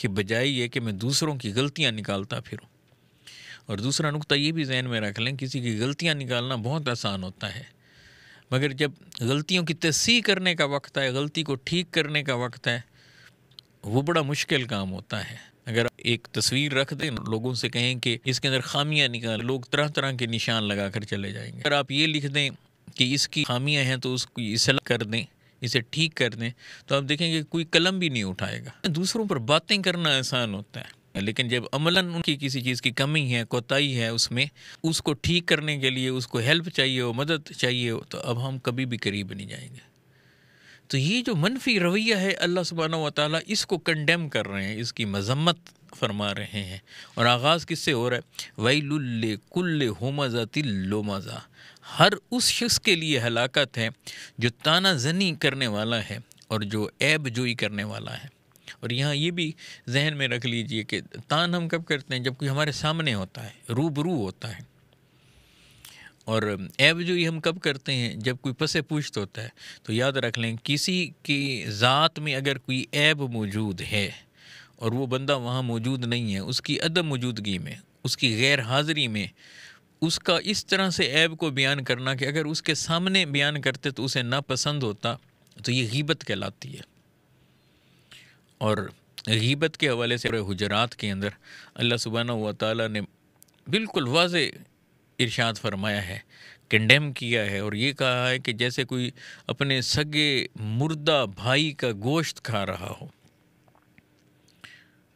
کہ بجائے یہ کہ میں دوسروں کی غلطیاں نکالتا پھروں۔ اور دوسرا نقطہ یہ بھی ذہن میں رکھ لیں، کسی کی غلطیاں نکالنا بہت آسان ہوتا ہے، مگر جب غلطیوں کی تصحیح کرنے کا وقت ہے، غلطی کو ٹھیک کرنے کا وقت ہے، وہ بڑا مشکل کام ہوتا ہے۔ اگر ایک تصویر رکھ دیں، لوگوں سے کہیں کہ اس کے اندر خامیاں نکال، لوگ طرح طرح کے نشان لگا کر چلے جائیں گے۔ اگر آپ یہ لکھ دیں کہ اس کی خامیاں ہیں تو اس کی اصلاح کر دیں، اسے ٹھیک کر دیں، تو آپ دیکھیں گے کوئی قلم بھی نہیں اٹھائے گا۔ دوسروں پر باتیں کرنا آسان ہوتا ہے، لیکن جب عملاً ان کی کسی چیز کی کمی ہے، کوتاہی ہے اس میں، اس کو ٹھیک کرنے کے لیے اس کو ہیلپ چاہیے ہو، مدد چاہیے ہو، تو اب ہم کبھی بھی قریب نہیں جائیں گے۔ تو یہ جو منفی رویہ ہے، اللہ سبحانہ و تعالیٰ اس کو کنڈیم کر رہے ہیں، اس کی مذمت فرما رہے ہیں۔ اور آغاز کس سے ہو رہا ہے؟ وَيْلٌ لِّكُلِّ هُمَزَةٍ لُمَزَةٍ، ہر اس شخص کے لیے ہلاکت ہے جو تانا زنی کرنے والا ہے اور جو عیب جوئی کرنے والا ہے۔ اور یہاں یہ بھی ذہن میں رکھ لیجئے کہ تان ہم کب کرتے ہیں؟ جب کوئی ہمارے سامنے ہوتا ہے، روبرو ہوتا ہے۔ اور عیب جوئی ہم کب کرتے ہیں؟ جب کوئی پس پوشت ہوتا ہے۔ تو یاد رکھ لیں، کسی کی ذات میں اگر کوئی عیب موجود ہے اور وہ بندہ وہاں موجود نہیں ہے، اس کی عدم موجودگی میں، اس کی غیر حاضری میں، اس کا اس طرح سے عیب کو بیان کرنا کہ اگر اس کے سامنے بیان کرتے تو اسے ناپسند ہوتا، تو یہ غیبت کہلاتی ہے۔ اور غیبت کے حوالے سے حجرات کے اندر اللہ سبحانہ و تعالیٰ نے بالکل واضح ارشاد فرمایا ہے، کنڈیم کیا ہے، اور یہ کہا ہے کہ جیسے کوئی اپنے سگے مردہ بھائی کا گوشت کھا رہا ہو،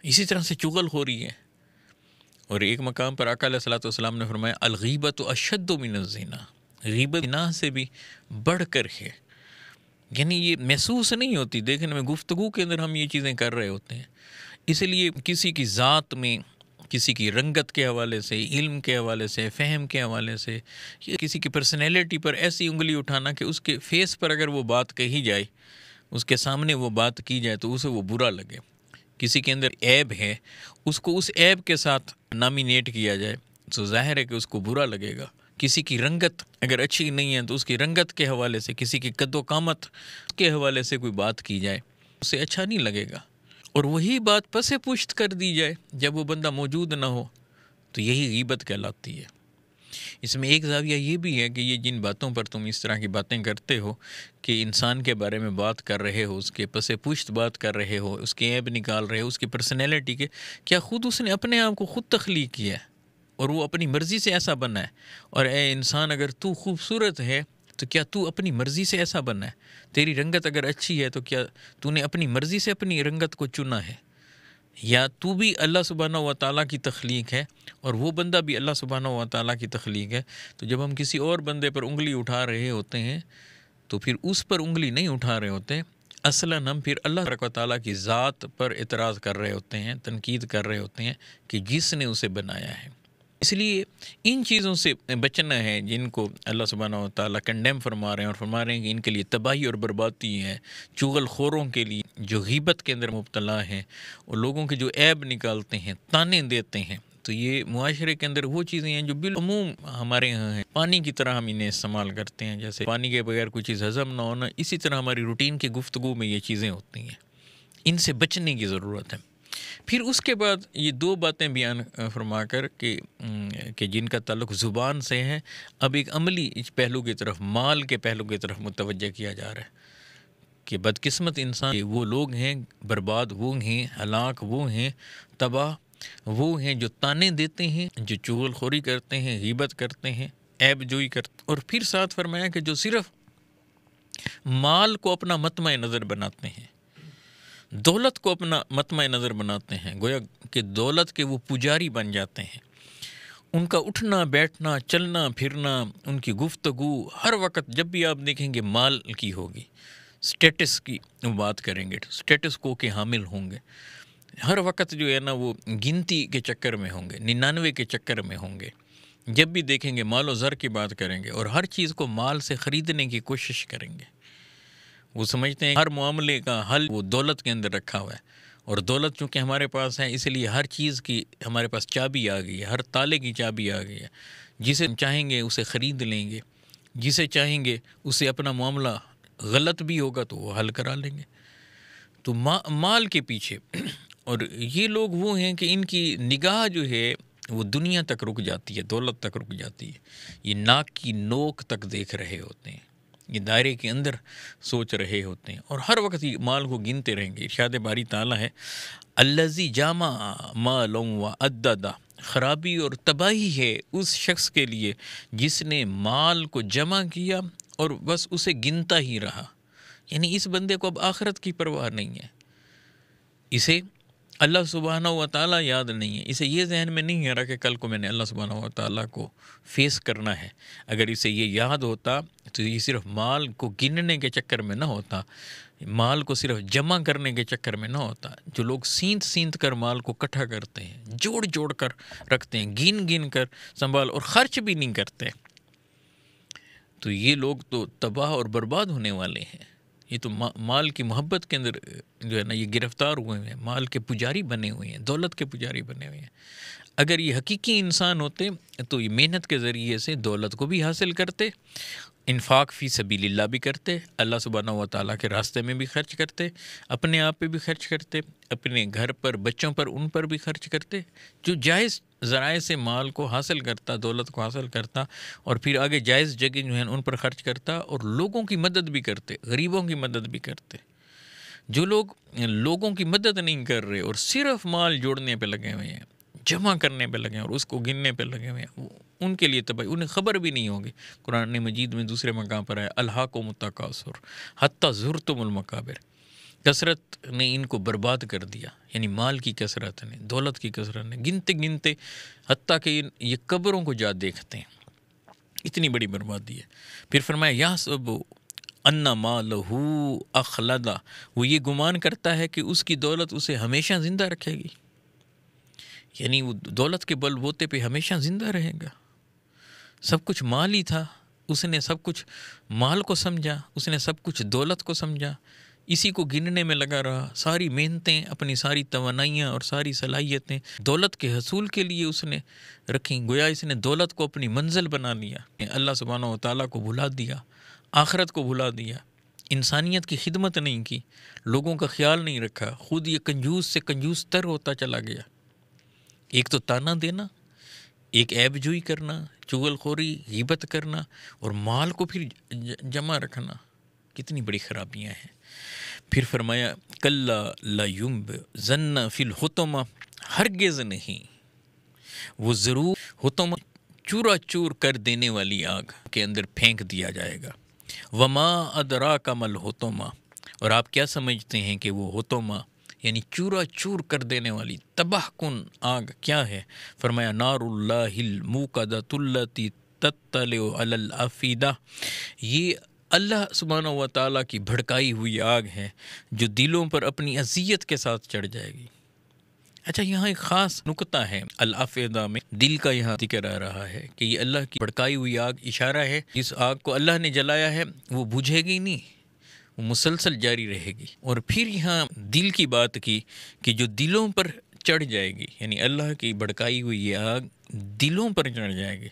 اسی طرح سے چغل ہو رہی ہے۔ اور ایک مقام پر آقا علیہ الصلوۃ والسلام نے فرمایا الغیبۃ اشد من الزنا، غیبت زنا سے بھی بڑھ کر ہے، یعنی یہ محسوس نہیں ہوتی، دیکھنے میں گفتگو کے اندر ہم یہ چیزیں کر رہے ہوتے ہیں۔ اس لیے کسی کی ذات میں، کسی کی رنگت کے حوالے سے، علم کے حوالے سے، فہم کے حوالے سے، یا کسی کی پرسنالٹی پر ایسی انگلی اٹھانا کہ اس کے فیس پر اگر وہ بات کہی جائے، اس کے سامنے وہ بات کی جائے تو اسے وہ برا لگے۔ کسی کے اندر عیب ہے، اس کو اس عیب کے ساتھ نامینیٹ کیا جائے تو ظاہر ہے کہ اس کو برا لگے گا۔ کسی کی رنگت اگر اچھی نہیں ہے تو اس کی رنگت کے حوالے سے، کسی کی قد و قامت کے حوالے سے کوئی بات کی جائے، اسے اچھا نہیں لگے گا۔ اور وہی بات پس پشت کر دی جائے جب وہ بندہ موجود نہ ہو، تو یہی غیبت کہلاتی ہے۔ اس میں ایک زاویہ یہ بھی ہے کہ یہ جن باتوں پر تم اس طرح کی باتیں کرتے ہو کہ انسان کے بارے میں بات کر رہے ہو، اس کے پس پشت بات کر رہے ہو، اس کے عیب نکال رہے ہو، اس کی پرسنالٹی کے، کیا خود اس نے اپنے آپ کو خود تخلیق کیا ہے اور وہ اپنی مرضی سے ایسا بنا ہے؟ اور اے انسان، اگر تو خوبصورت ہے تو کیا تو اپنی مرضی سے ایسا بنا ہے؟ تیری رنگت اگر اچھی ہے تو کیا تو نے اپنی مرضی سے اپنی رنگت کو چنا ہے؟ یا تو بھی اللہ سبحانہ و تعالیٰ کی تخلیق ہے اور وہ بندہ بھی اللہ سبحانہ و تعالیٰ کی تخلیق ہے؟ تو جب ہم کسی اور بندے پر انگلی اٹھا رہے ہوتے ہیں تو پھر اس پر انگلی نہیں اٹھا رہے ہوتے، اصلاً ہم پھر اللہ تبارک و تعالیٰ کی ذات پر اعتراض کر رہے ہوتے ہیں، تنقید کر رہے ہوتے ہیں کہ جس نے اسے بنایا ہے۔ اس لیے ان چیزوں سے بچنا ہے جن کو اللہ سبحانہ و تعالیٰ کنڈیم فرما رہے ہیں، اور فرما رہے ہیں کہ ان کے لیے تباہی اور بربادی ہے۔ چغل خوروں کے لیے جو غیبت کے اندر مبتلا ہیں اور لوگوں کے جو عیب نکالتے ہیں، تانے دیتے ہیں، تو یہ معاشرے کے اندر وہ چیزیں ہیں جو بالعموم ہمارے ہاں ہیں۔ پانی کی طرح ہم انہیں استعمال کرتے ہیں، جیسے پانی کے بغیر کوئی چیز ہضم نہ ہونا، اسی طرح ہماری روٹین کی گفتگو میں یہ چیزیں ہوتی ہیں۔ ان سے بچنے کی ضرورت ہے۔ پھر اس کے بعد یہ دو باتیں بیان فرما کر کہ جن کا تعلق زبان سے ہے، اب ایک عملی پہلو کی طرف، مال کے پہلو کی طرف متوجہ کیا جا رہا ہے کہ بدقسمت انسان وہ لوگ ہیں، برباد وہ ہیں، ہلاک وہ ہیں، تباہ وہ ہیں جو تانے دیتے ہیں، جو چغل خوری کرتے ہیں، غیبت کرتے ہیں، عیب جوئی کرتے ہیں۔ اور پھر ساتھ فرمایا کہ جو صرف مال کو اپنا مطمع نظر بناتے ہیں، دولت کو اپنا مطمع نظر بناتے ہیں، گویا کہ دولت کے وہ پجاری بن جاتے ہیں۔ ان کا اٹھنا بیٹھنا، چلنا پھرنا، ان کی گفتگو ہر وقت جب بھی آپ دیکھیں گے مال کی ہوگی، سٹیٹس کی بات کریں گے، سٹیٹس کو کے حامل ہوں گے، ہر وقت جو ہے نا وہ گنتی کے چکر میں ہوں گے، 99 کے چکر میں ہوں گے۔ جب بھی دیکھیں گے مال و زر کی بات کریں گے اور ہر چیز کو مال سے خریدنے کی کوشش کریں گے۔ وہ سمجھتے ہیں ہر معاملے کا حل وہ دولت کے اندر رکھا ہوا ہے، اور دولت چونکہ ہمارے پاس ہے اس لیے ہر چیز کی ہمارے پاس چابی آ گئی ہے، ہر تالے کی چابی آ گئی ہے۔ جسے چاہیں گے اسے خرید لیں گے، جسے چاہیں گے اسے اپنا معاملہ غلط بھی ہوگا تو وہ حل کرا لیں گے۔ تو مال کے پیچھے اور یہ لوگ وہ ہیں کہ ان کی نگاہ جو ہے وہ دنیا تک رک جاتی ہے، دولت تک رک جاتی ہے، یہ ناک کی نوک تک دیکھ رہے ہوتے ہیں، یہ دائرے کے اندر سوچ رہے ہوتے ہیں، اور ہر وقت یہ مال کو گنتے رہیں گے۔ ارشاد باری تعالیٰ ہے الذی جامع مالا وعددہ، خرابی اور تباہی ہے اس شخص کے لیے جس نے مال کو جمع کیا اور بس اسے گنتا ہی رہا۔ یعنی اس بندے کو اب آخرت کی پرواہ نہیں ہے، اسے اللہ سبحانہ و تعالیٰ یاد نہیں ہے، اسے یہ ذہن میں نہیں آ رہا کہ کل کو میں نے اللہ سبحانہ و تعالیٰ کو فیس کرنا ہے۔ اگر اسے یہ یاد ہوتا تو یہ صرف مال کو گننے کے چکر میں نہ ہوتا، مال کو صرف جمع کرنے کے چکر میں نہ ہوتا۔ جو لوگ سینت سینت کر مال کو اکٹھا کرتے ہیں، جوڑ جوڑ کر رکھتے ہیں، گن گن کر سنبھال اور خرچ بھی نہیں کرتے، تو یہ لوگ تو تباہ اور برباد ہونے والے ہیں۔ یہ تو مال کی محبت کے اندر جو ہے نا یہ گرفتار ہوئے ہیں، مال کے پجاری بنے ہوئے ہیں، دولت کے پجاری بنے ہوئے ہیں۔ اگر یہ حقیقی انسان ہوتے تو یہ محنت کے ذریعے سے دولت کو بھی حاصل کرتے، انفاق فی سبیل اللہ بھی کرتے، اللہ سبحانہ و تعالیٰ کے راستے میں بھی خرچ کرتے، اپنے آپ پہ بھی خرچ کرتے، اپنے گھر پر بچوں پر ان پر بھی خرچ کرتے، جو جائز ذرائع سے مال کو حاصل کرتا، دولت کو حاصل کرتا، اور پھر آگے جائز جگہ جو ہیں ان پر خرچ کرتا، اور لوگوں کی مدد بھی کرتے، غریبوں کی مدد بھی کرتے۔ جو لوگ لوگوں کی مدد نہیں کر رہے اور صرف مال جوڑنے پہ لگے ہوئے ہیں، جمع کرنے پہ لگے ہیں اور اس کو گننے پہ لگے ہوئے ہیں، ان کے لیے تباہی، انہیں خبر بھی نہیں ہوگی۔ قرآن مجید میں دوسرے مقام پر ہے الہاکم التکاثر حتی زرتم المقابر، کثرت نے ان کو برباد کر دیا، یعنی مال کی کثرت نے، دولت کی کثرت نے، گنتے گنتے حتیٰ کہ یہ قبروں کو جا دیکھتے ہیں، اتنی بڑی بربادی ہے۔ پھر فرمایا یحسب ان مالہ اخلدہ، وہ یہ گمان کرتا ہے کہ اس کی دولت اسے ہمیشہ زندہ رکھے گی، یعنی وہ دولت کے بل بوتے پہ ہمیشہ زندہ رہے گا۔ سب کچھ مال ہی تھا، اس نے سب کچھ مال کو سمجھا، اس نے سب کچھ دولت کو سمجھا، اسی کو گننے میں لگا رہا، ساری محنتیں، اپنی ساری توانائیاں اور ساری صلاحیتیں دولت کے حصول کے لیے اس نے رکھیں، گویا اس نے دولت کو اپنی منزل بنا لیا، اللہ سبحانہ و تعالیٰ کو بھلا دیا، آخرت کو بھلا دیا، انسانیت کی خدمت نہیں کی، لوگوں کا خیال نہیں رکھا، خود یہ کنجوس سے کنجوس تر ہوتا چلا گیا۔ ایک تو تانا دینا، ایک عیب جوئی کرنا، چغل خوری، غیبت کرنا، اور مال کو پھر جمع رکھنا، کتنی بڑی خرابیاں ہیں۔ پھر فرمایا کلا لا ینبذن فی الحطمہ، ہرگز نہیں، وہ ضرور حطمہ چورا چور کر دینے والی آگ کے اندر پھینک دیا جائے گا۔ وما ادراک ما الحطمہ، اور آپ کیا سمجھتے ہیں کہ وہ حطمہ یعنی چورا چور کر دینے والی تباہ کن آگ کیا ہے؟ فرمایا نار اللہ الموقدۃ التی تطلع علی الافئدہ، یہ اللہ سبحانہ و تعالیٰ کی بھڑکائی ہوئی آگ ہے جو دلوں پر اپنی اذیت کے ساتھ چڑھ جائے گی۔ اچھا، یہاں ایک خاص نکتہ ہے، الافئدہ میں دل کا یہاں ذکر آ رہا ہے کہ یہ اللہ کی بھڑکائی ہوئی آگ اشارہ ہے، جس آگ کو اللہ نے جلایا ہے وہ بجھے گی نہیں، وہ مسلسل جاری رہے گی۔ اور پھر یہاں دل کی بات کی کہ جو دلوں پر چڑھ جائے گی، یعنی اللہ کی بھڑکائی ہوئی یہ آگ دلوں پر چڑھ جائے گی،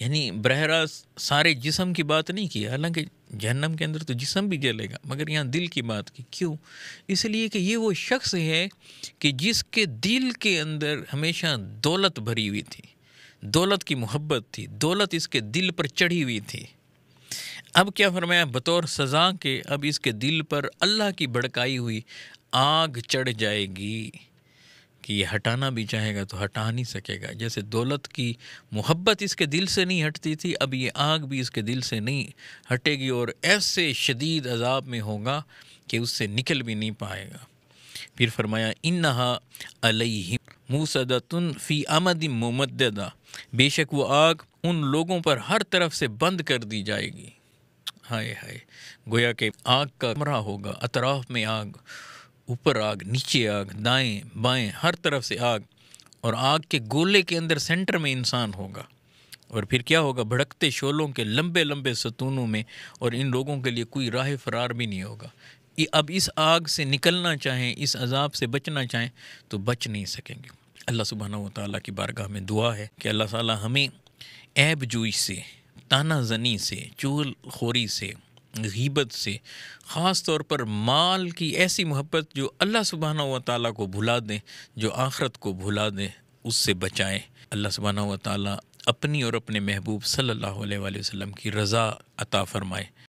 یعنی براہ راست سارے جسم کی بات نہیں کی، حالانکہ جہنم کے اندر تو جسم بھی جلے گا، مگر یہاں دل کی بات کی۔ کیوں؟ اس لیے کہ یہ وہ شخص ہے کہ جس کے دل کے اندر ہمیشہ دولت بھری ہوئی تھی، دولت کی محبت تھی، دولت اس کے دل پر چڑھی ہوئی تھی۔ اب کیا فرمایا؟ بطور سزا کے اب اس کے دل پر اللہ کی بھڑکائی ہوئی آگ چڑھ جائے گی کہ یہ ہٹانا بھی چاہے گا تو ہٹا نہیں سکے گا۔ جیسے دولت کی محبت اس کے دل سے نہیں ہٹتی تھی، اب یہ آگ بھی اس کے دل سے نہیں ہٹے گی، اور ایسے شدید عذاب میں ہوگا کہ اس سے نکل بھی نہیں پائے گا۔ پھر فرمایا انہا علیہم موصدۃ فی امد ممددہ، بے شک وہ آگ ان لوگوں پر ہر طرف سے بند کر دی جائے گی۔ ہائے ہائے، گویا کہ آگ کا کمرہ ہوگا، اطراف میں آگ، اوپر آگ، نیچے آگ، دائیں بائیں ہر طرف سے آگ، اور آگ کے گولے کے اندر سینٹر میں انسان ہوگا، اور پھر کیا ہوگا؟ بھڑکتے شعلوں کے لمبے لمبے ستونوں میں، اور ان لوگوں کے لیے کوئی راہ فرار بھی نہیں ہوگا۔ اب اس آگ سے نکلنا چاہیں، اس عذاب سے بچنا چاہیں تو بچ نہیں سکیں گے۔ اللہ سبحانہ و تعالیٰ کی بارگاہ میں دعا ہے کہ اللہ تعالیٰ ہمیں عیب جوئی سے، تانا زنی سے، چغل خوری سے، غیبت سے، خاص طور پر مال کی ایسی محبت جو اللہ سبحانہ و تعالیٰ کو بھلا دیں، جو آخرت کو بھلا دیں، اس سے بچائیں۔ اللہ سبحانہ و تعالیٰ اپنی اور اپنے محبوب صلی اللہ علیہ وآلہ وسلم کی رضا عطا فرمائے۔